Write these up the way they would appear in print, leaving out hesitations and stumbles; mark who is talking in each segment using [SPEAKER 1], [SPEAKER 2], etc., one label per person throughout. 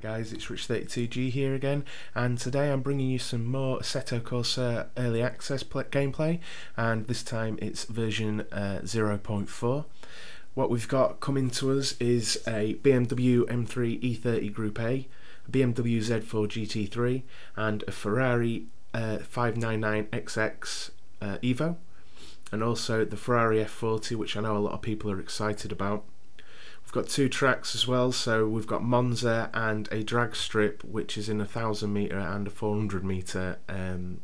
[SPEAKER 1] Guys, it's Rich32G here again, and today I'm bringing you some more Assetto Corsa early access gameplay, and this time it's version 0.4. What we've got coming to us is a BMW M3 E30 Group A, a BMW Z4 GT3 and a Ferrari 599 XX Evo, and also the Ferrari F40, which I know a lot of people are excited about. We've got two tracks as well, so we've got Monza and a drag strip, which is in a 1000 metre and a 400 metre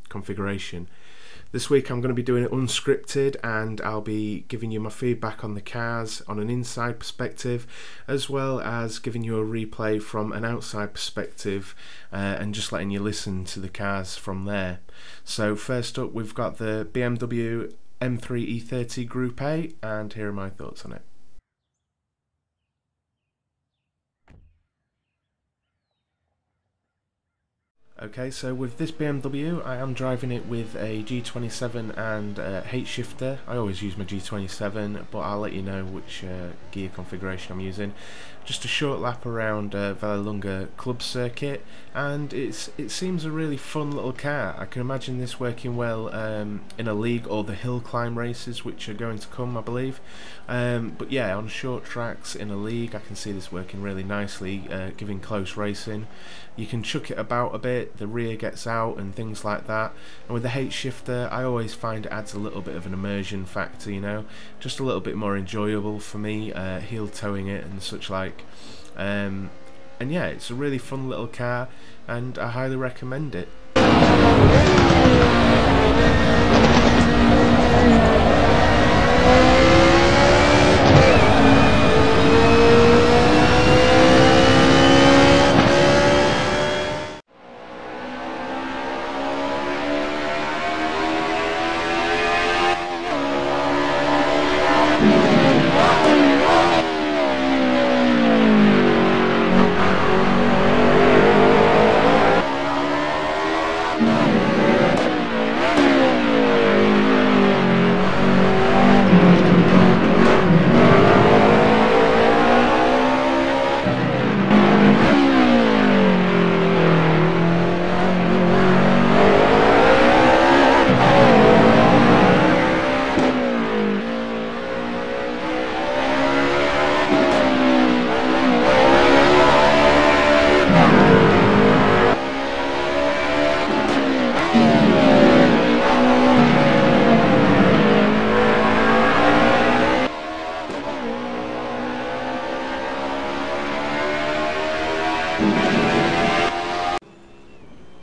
[SPEAKER 1] configuration. This week I'm going to be doing it unscripted, and I'll be giving you my feedback on the cars on an inside perspective, as well as giving you a replay from an outside perspective, and just letting you listen to the cars from there. So first up, we've got the BMW M3 E30 Group A, and here are my thoughts on it. Okay, so with this BMW, I am driving it with a G27 and H shifter. I always use my G27, but I'll let you know which gear configuration I'm using. Just a short lap around Vallelunga Club Circuit, and it seems a really fun little car. I can imagine this working well in a league or the hill climb races, which are going to come, I believe. But yeah, on short tracks in a league, I can see this working really nicely, giving close racing. You can chuck it about a bit, the rear gets out and things like that. And with the H shifter, I always find it adds a little bit of an immersion factor, you know, just a little bit more enjoyable for me, heel towing it and such like. And yeah, it's a really fun little car, and I highly recommend it.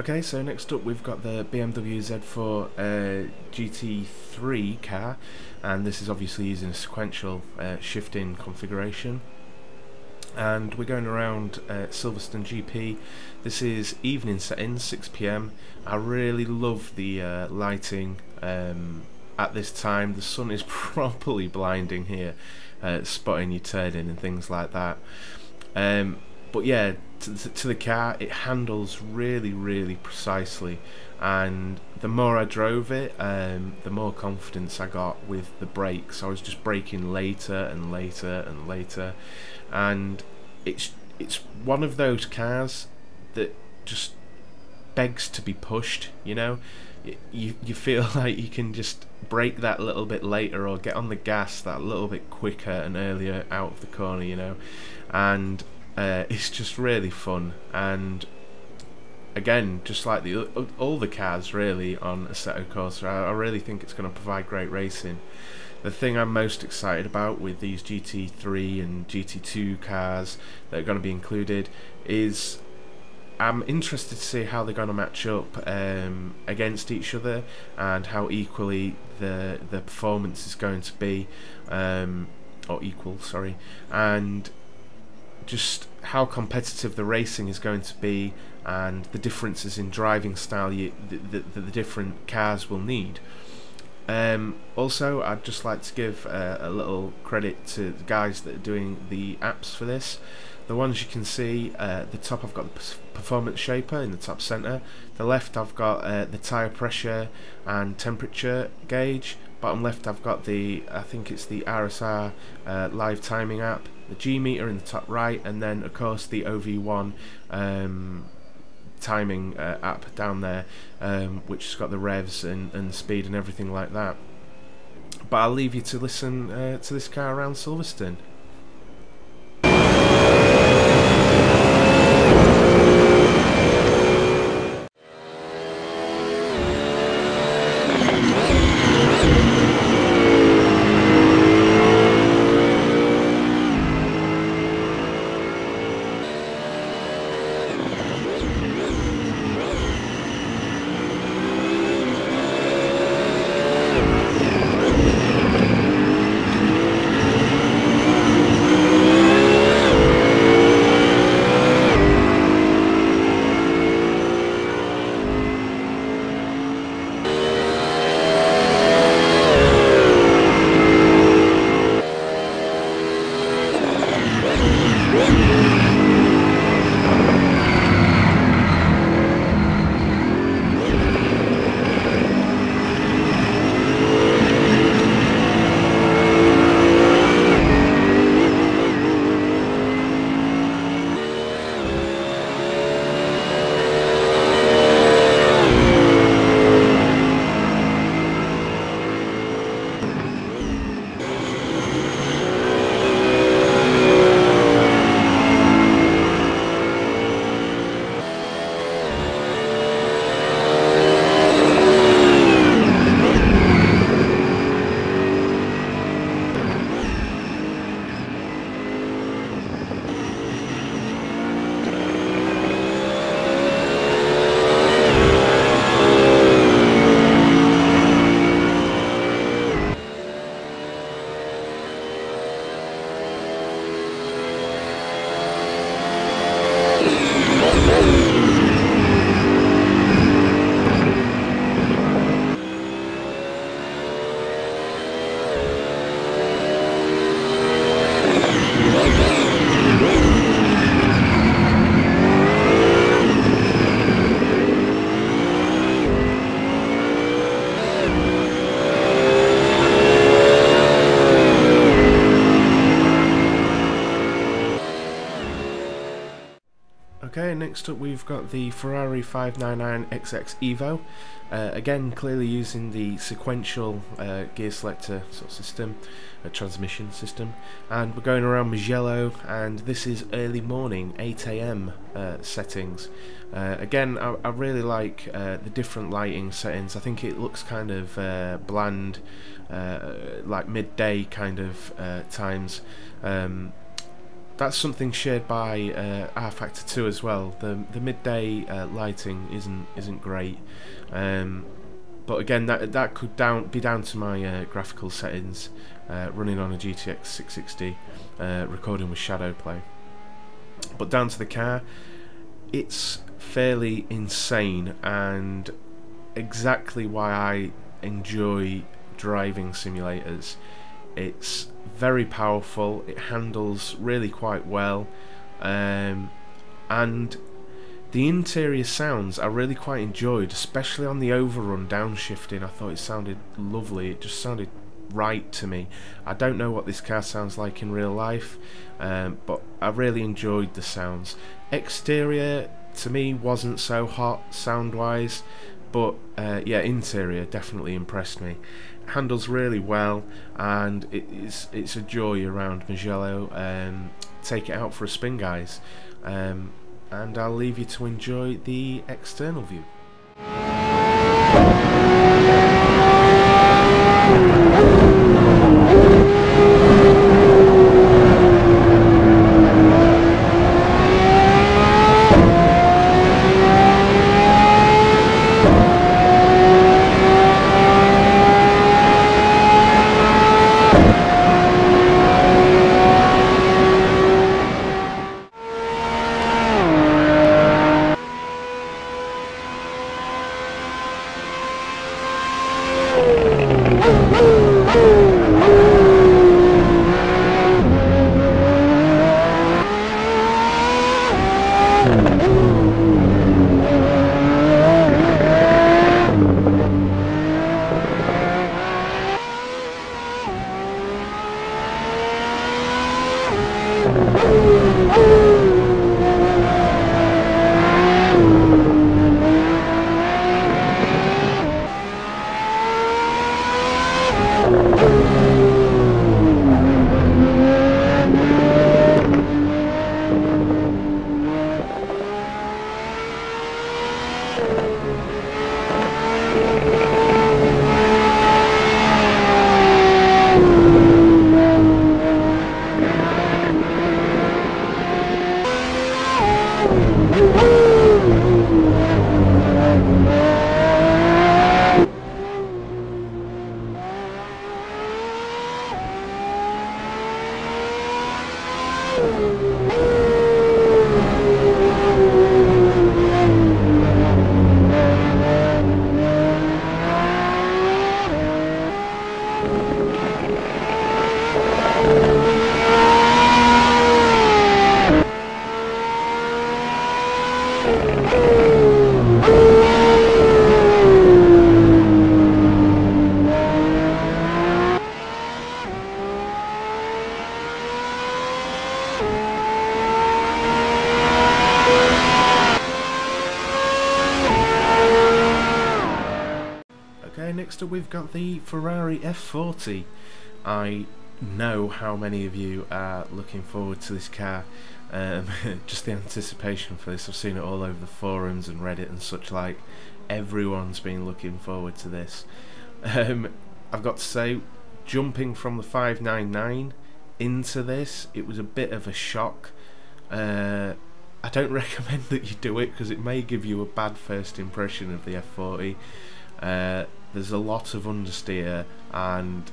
[SPEAKER 1] Okay, so next up we've got the BMW Z4 GT3 car, and this is obviously using a sequential shifting configuration. And we're going around Silverstone GP. This is evening settings, 6 PM. I really love the lighting at this time. The sun is properly blinding here, spotting you turning and things like that. But yeah, to the car, it handles really precisely, and the more I drove it, the more confidence I got with the brakes. I was just braking later and later and later, and it's one of those cars that just begs to be pushed, you know. You feel like you can just brake that little bit later or get on the gas that little bit quicker and earlier out of the corner, you know. And it's just really fun, and again, just like all the cars really on Assetto Corsa, I really think it's going to provide great racing. The thing I'm most excited about with these GT3 and GT2 cars that are going to be included is I'm interested to see how they're going to match up against each other, and how equally the performance is going to be, or equal, sorry, and just how competitive the racing is going to be, and the differences in driving style the different cars will need. Also, I'd just like to give a little credit to the guys that are doing the apps for this. The ones you can see, the top I've got the performance shaper in the top center, the left I've got the tyre pressure and temperature gauge, bottom left I've got the, I think it's the RSR live timing app, the G meter in the top right, and then of course the OV1 timing app down there, which has got the revs and speed and everything like that. But I'll leave you to listen to this car around Silverstone. Okay, next up we've got the Ferrari 599 XX Evo. Again, clearly using the sequential gear selector sort of system, transmission system, and we're going around Mugello, and this is early morning, 8 AM settings. Again, I really like the different lighting settings. I think it looks kind of bland, like midday kind of times. That's something shared by R Factor 2 as well. The midday lighting isn't great, but again that could be down to my graphical settings, running on a GTX 660, recording with shadow play. But down to the car, it's fairly insane, and exactly why I enjoy driving simulators. It's very powerful, it handles really quite well, and the interior sounds I really quite enjoyed, especially on the overrun downshifting. I thought it sounded lovely, it just sounded right to me. I don't know what this car sounds like in real life, but I really enjoyed the sounds. Exterior to me wasn't so hot sound wise, but yeah, interior definitely impressed me. Handles really well, and it's a joy around Mugello. Take it out for a spin, guys, and I'll leave you to enjoy the external view. Okay, next up we've got the Ferrari F40. I know how many of you are looking forward to this car. Just the anticipation for this, I've seen it all over the forums and Reddit and such like. Everyone's been looking forward to this. I've got to say, jumping from the 599 into this, it was a bit of a shock. I don't recommend that you do it because it may give you a bad first impression of the F40. There's a lot of understeer and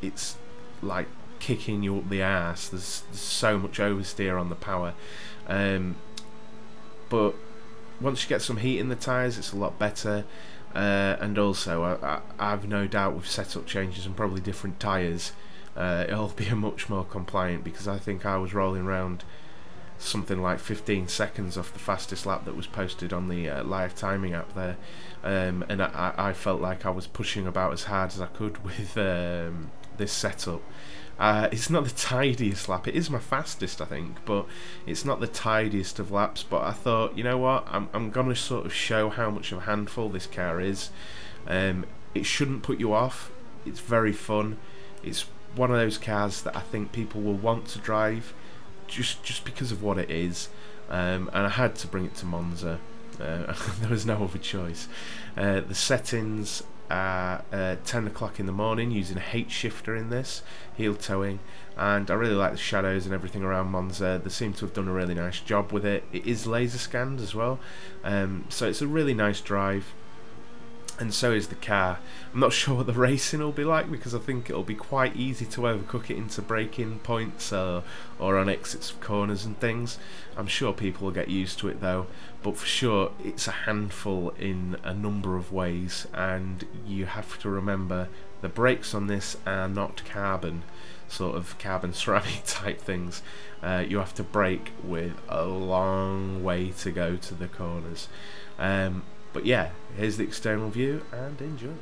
[SPEAKER 1] it's like kicking you up the arse. There's so much oversteer on the power, but once you get some heat in the tyres it's a lot better, and also I've no doubt with setup changes and probably different tyres it'll be a much more compliant, because I think I was rolling around something like 15 seconds off the fastest lap that was posted on the live timing app there, and I felt like I was pushing about as hard as I could with this setup. It's not the tidiest lap, it is my fastest I think, but it's not the tidiest of laps. But I thought, you know what, I'm gonna sort of show how much of a handful this car is. It shouldn't put you off, it's very fun, it's one of those cars that I think people will want to drive just because of what it is, and I had to bring it to Monza. There was no other choice. The settings are 10 o'clock in the morning using a H shifter in this, heel towing, and I really like the shadows and everything around Monza. They seem to have done a really nice job with it. It is laser scanned as well, so it's a really nice drive, and so is the car. I'm not sure what the racing will be like, because I think it'll be quite easy to overcook it into braking points or on exits of corners and things. I'm sure people will get used to it though, but for sure it's a handful in a number of ways, and you have to remember the brakes on this are not carbon, sort of carbon ceramic type things. You have to brake with a long way to go to the corners. But yeah, here's the external view and enjoy.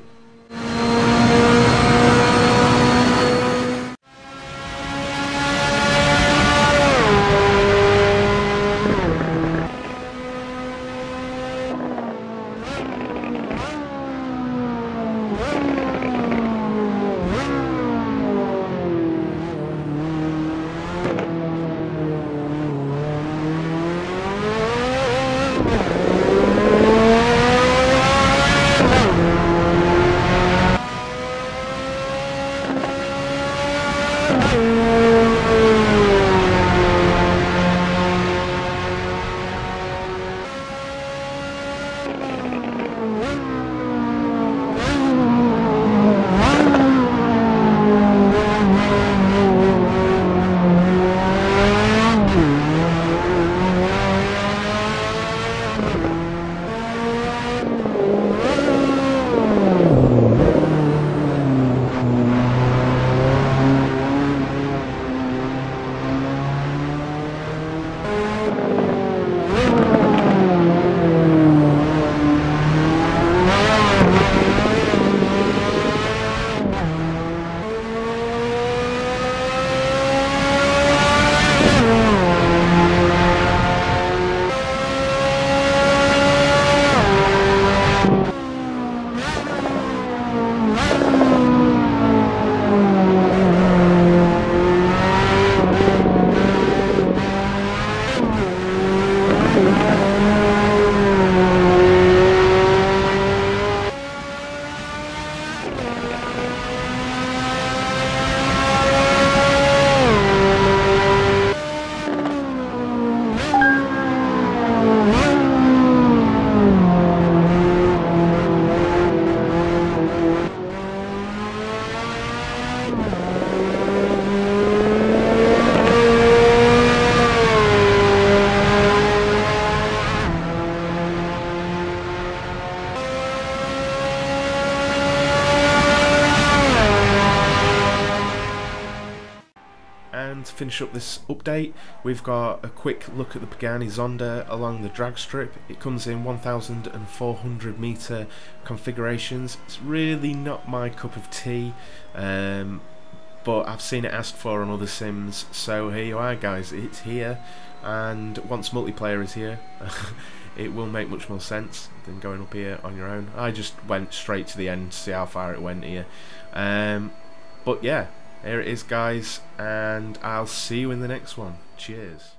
[SPEAKER 1] finish up this update, we've got a quick look at the Pagani Zonda along the drag strip. It comes in 1,400 metre configurations. It's really not my cup of tea, but I've seen it asked for on other sims, so here you are guys, it's here, and once multiplayer is here it will make much more sense than going up here on your own. I just went straight to the end to see how far it went here, but yeah, here it is guys, and I'll see you in the next one. Cheers.